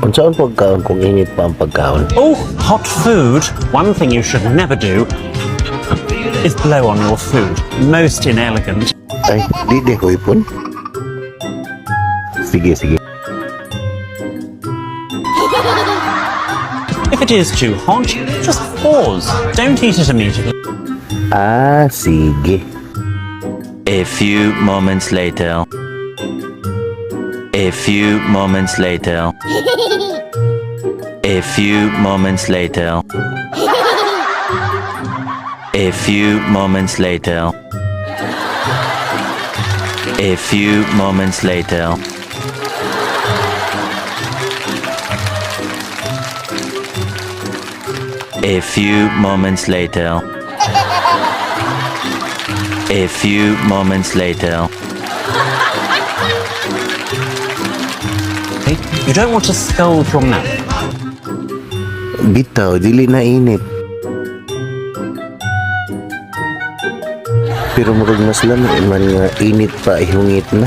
Unsaon pagkaun kung init pa ang pagkaun? Oh, hot food. One thing you should never do is blow on your food. Most inelegant. Ay, di ko ipon. Sige. If it is too hot, just pause. Don't eat it immediately. Ah, sige. A few moments later. A few moments later. A few moments later. A few moments later. A few moments later. A few moments later. A few moments later. Okay? You don't want to scald your mouth. Bitaw, dili na init. Pero murag mas lamig man nga init pa ihungit na.